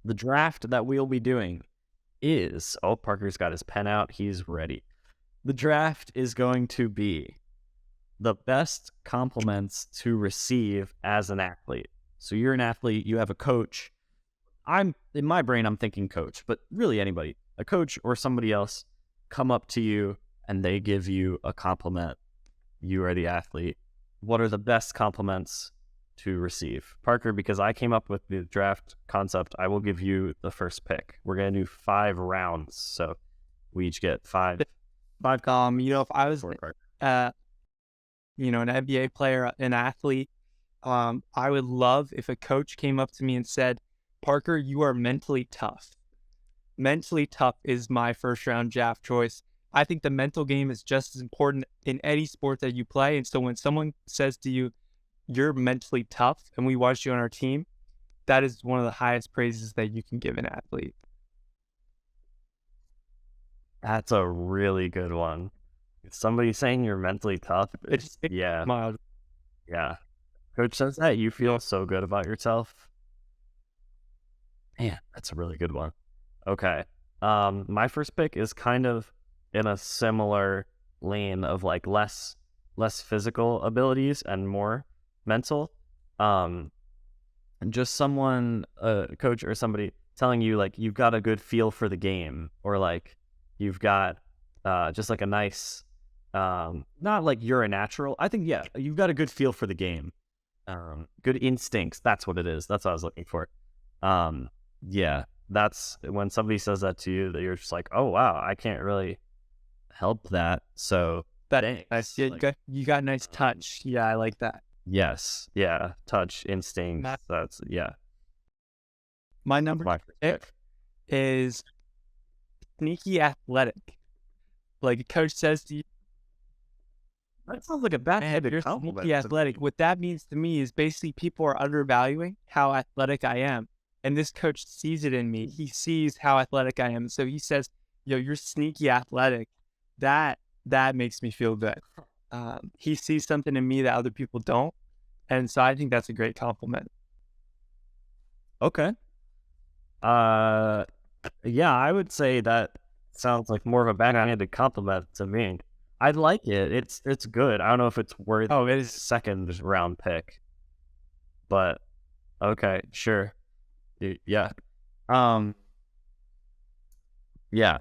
The draft that we'll be doing is, Parker's got his pen out. He's ready. The draft is going to be the best compliments to receive as an athlete. So you're an athlete, you have a coach. In my brain, I'm thinking coach, but really anybody, a coach or somebody else come up to you and they give you a compliment. You are the athlete. What are the best compliments to receive? Parker, because I came up with the draft concept, I will give you the first pick. We're going to do 5 rounds. So we each get 5. If I was, an NBA player, an athlete, I would love if a coach came up to me and said, Parker, you are mentally tough. Mentally tough is my first round draft choice. I think the mental game is just as important in any sport that you play. And so when someone says to you, you're mentally tough and we watched you on our team, that is one of the highest praises that you can give an athlete. That's a really good one. Somebody saying you're mentally tough. Yeah. Mild. Yeah. Coach says that, you feel so good about yourself. Man, that's a really good one. Okay. My first pick is kind of in a similar lane of like less physical abilities and more mental. Just someone, a coach or somebody telling you like you've got a good feel for the game, or like you've got just like a nice, not like you're a natural. I think, yeah, you've got a good feel for the game. Good instincts. That's what it is. That's what I was looking for. Yeah, that's when somebody says that to you, that you're just like, oh wow, I can't really help that. So That nice. Yeah, like, you got nice touch. Yeah, I like that. yes, yeah, touch, instinct. That's My number pick is sneaky athletic. Like a coach says to you, that sounds like a bad-headed compliment. Sneaky athletic. What that means to me is basically people are undervaluing how athletic I am. And this coach sees it in me. He sees how athletic I am. So he says, yo, you're sneaky athletic. That makes me feel good. He sees something in me that other people don't. And so I think that's a great compliment. Okay. Yeah, I would say that sounds like more of a backhanded compliment to me. I like it. It's good. I don't know if it's worth it is second round pick, but okay, sure. Yeah. Yeah.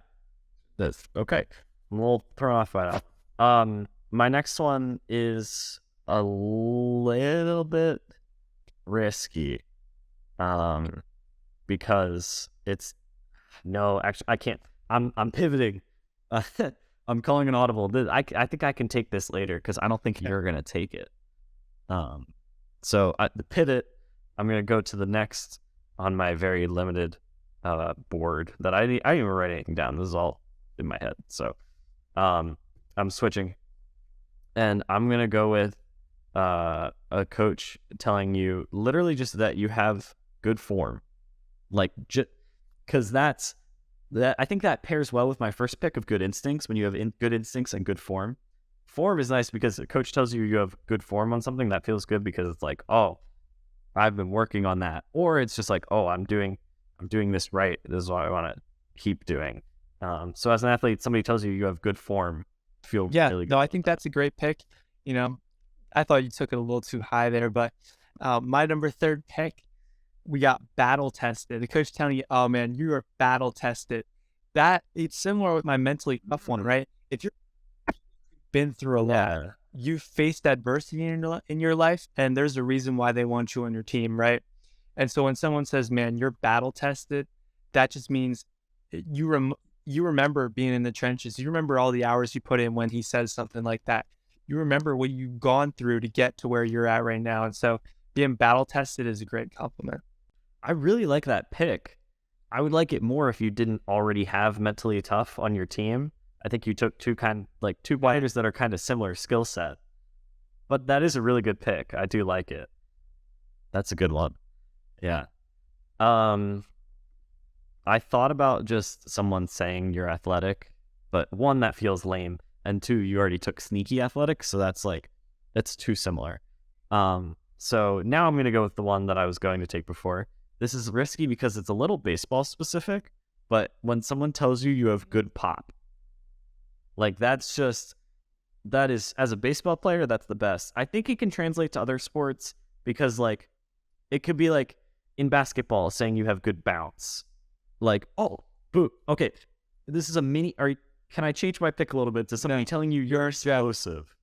That's okay. I'm a little thrown off by that. My next one is a little bit risky. Because actually I can't. I'm pivoting. I'm calling an audible. I think I can take this later because I don't think you're gonna take it. So the pivot, I'm gonna go to the next on my very limited board that I didn't even write anything down. This is all in my head. So I'm switching, and I'm gonna go with a coach telling you literally just that you have good form, like because that I think that pairs well with my first pick of good instincts. When you have good instincts and good form is nice because a coach tells you have good form on something, that feels good because it's like, oh, I've been working on that, or it's just like, oh, I'm doing this right. This is what I want to keep doing. So as an athlete, somebody tells you have good form, feel really good. No, I think that's a great pick. I thought you took it a little too high there, but my number 3 pick, we got battle tested. The coach telling you, oh man, you are battle tested. That it's similar with my mentally tough one, right? If you've been through a lot, you've faced adversity in your life, and there's a reason why they want you on your team, right? And so when someone says, man, you're battle tested, that just means you remember being in the trenches. You remember all the hours you put in when he says something like that. You remember what you've gone through to get to where you're at right now. And so being battle tested is a great compliment. I really like that pick. I would like it more if you didn't already have mentally tough on your team. I think you took two players that are kind of similar skill set. But that is a really good pick. I do like it. That's a good one. Yeah. I thought about just someone saying you're athletic, but one, that feels lame, and two, you already took sneaky athletic, so that's too similar. So now I'm going to go with the one that I was going to take before. this is risky because it's a little baseball specific, but when someone tells you have good pop, like that is, as a baseball player, that's the best. I think it can translate to other sports because like it could be like in basketball saying you have good bounce. Like, oh, boo. Okay, this is a mini. Can I change my pick a little bit to somebody telling you you're explosive?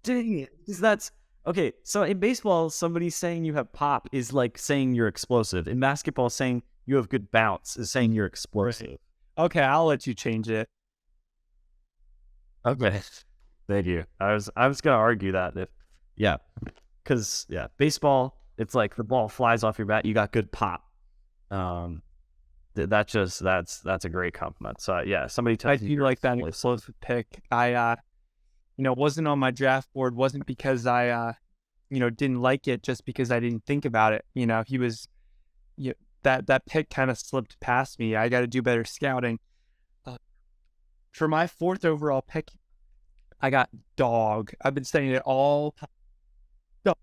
Dang it. That's okay. So in baseball, somebody saying you have pop is like saying you're explosive. In basketball, saying you have good bounce is saying you're explosive. Okay, I'll let you change it. Okay. Thank you. I was gonna argue that because baseball, it's like the ball flies off your bat, you got good pop. That's a great compliment. So yeah, somebody I tells do you like that explosive. explosive pick. I wasn't on my draft board, wasn't because I didn't like it, just because I didn't think about it. He was that pick kind of slipped past me. I got to do better scouting. For my 4th overall pick, I got dog. I've been saying it all. Dog.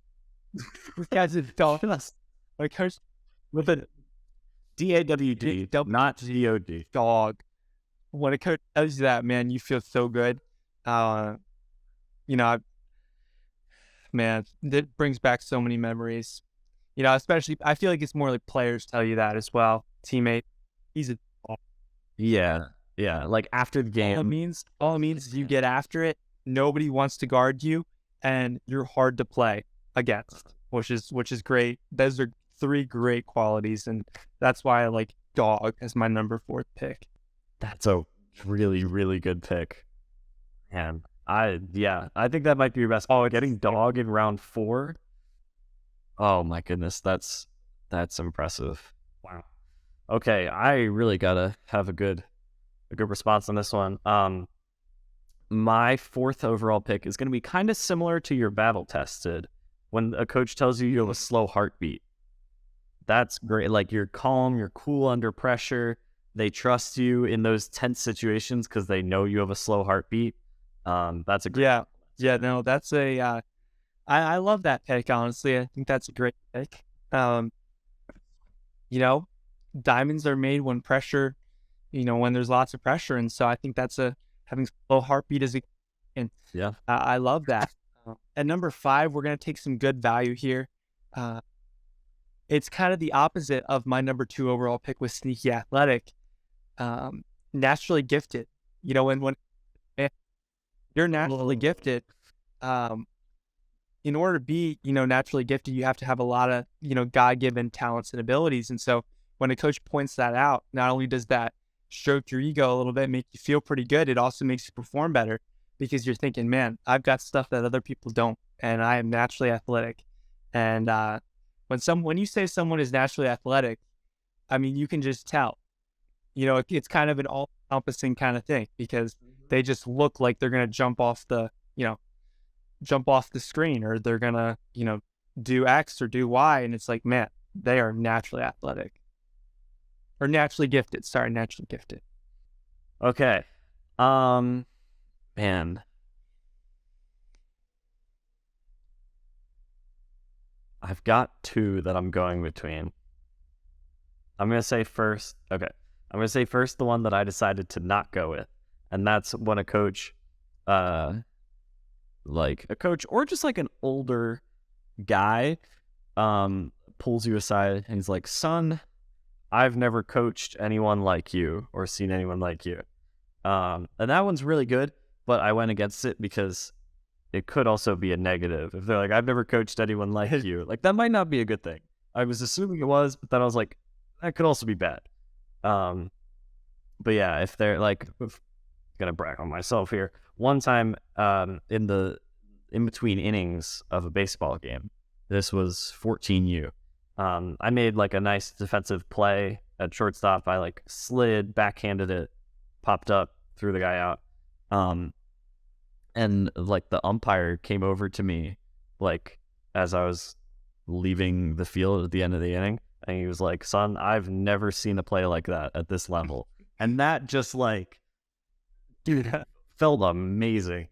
This guy's a dog. Like with a DAWD, not GOD. dog. When a coach tells you that, man, you feel so good. Man, that brings back so many memories. Especially I feel like it's more like players tell you that as well. Teammate, he's a dog. Yeah. Like after the game. All it means is you get after it. Nobody wants to guard you, and you're hard to play against, which is great. Those are 3 great qualities, and that's why I like dog as my number 4th pick. That's a really, really good pick. And I think that might be your best. Oh, getting dog in round 4. Oh my goodness, that's impressive. Wow. Okay, I really gotta have a good response on this one. My 4th overall pick is gonna be kind of similar to your battle tested. When a coach tells you have a slow heartbeat, that's great. Like you're calm, you're cool under pressure. They trust you in those tense situations because they know you have a slow heartbeat. That's a great. No, that's a. I love that pick. Honestly, I think that's a great pick. Diamonds are made when pressure. When there's lots of pressure, and so I think that's having slow heartbeat is a. And Yeah, I love that. At number 5, we're gonna take some good value here. It's kind of the opposite of my number 2 overall pick with sneaky athletic. Naturally gifted. When you're naturally gifted, in order to be, naturally gifted, you have to have a lot of, God-given talents and abilities. And so when a coach points that out, not only does that stroke your ego a little bit, make you feel pretty good, it also makes you perform better because you're thinking, man, I've got stuff that other people don't, and I am naturally athletic. And when you say someone is naturally athletic, I mean, you can just tell. It's kind of an all-encompassing kind of thing because they just look like they're going to jump off the screen, or they're going to, do X or do Y. And it's like, man, they are naturally athletic or naturally gifted. Sorry, naturally gifted. Okay. Man. I've got 2 that I'm going between. I'm going to say first the one that I decided to not go with. And that's when a coach, or just like an older guy, pulls you aside and he's like, son, I've never coached anyone like you or seen anyone like you. And that one's really good, but I went against it because it could also be a negative. If they're like, I've never coached anyone like you, like that might not be a good thing. I was assuming it was, but then I was like, that could also be bad. But yeah, if they're like, gonna brag on myself here. One time, in between innings of a baseball game, this was 14U. I made like a nice defensive play at shortstop. I like slid, backhanded it, popped up, threw the guy out. And like the umpire came over to me, like as I was leaving the field at the end of the inning, and he was like, son, I've never seen a play like that at this level. And that just like, dude, felt amazing.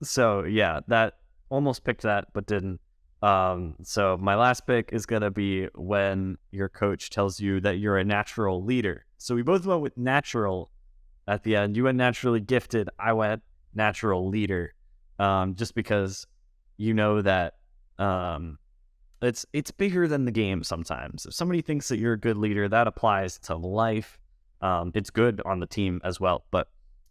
So yeah, that almost picked that, but didn't. So my last pick is gonna be when your coach tells you that you're a natural leader. So we both went with natural at the end. You went naturally gifted. I went natural leader. Just because you know that um, it's bigger than the game sometimes. If somebody thinks that you're a good leader, that applies to life. It's good on the team as well. But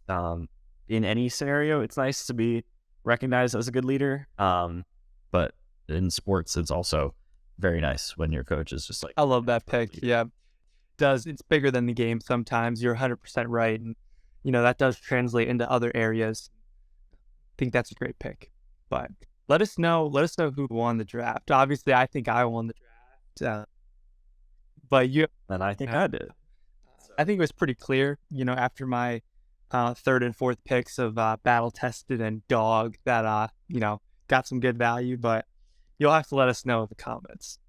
in any scenario, it's nice to be recognized as a good leader. But in sports, it's also very nice when your coach is just like, I love that "Natural pick. leader." Yeah, it's bigger than the game sometimes. You're 100% right, and that does translate into other areas. I think that's a great pick. But let us know who won the draft. Obviously, I think I won the draft. But And I think uh, I did. So, I think it was pretty clear, after my third and fourth picks of battle tested and dog that got some good value. But you'll have to let us know in the comments.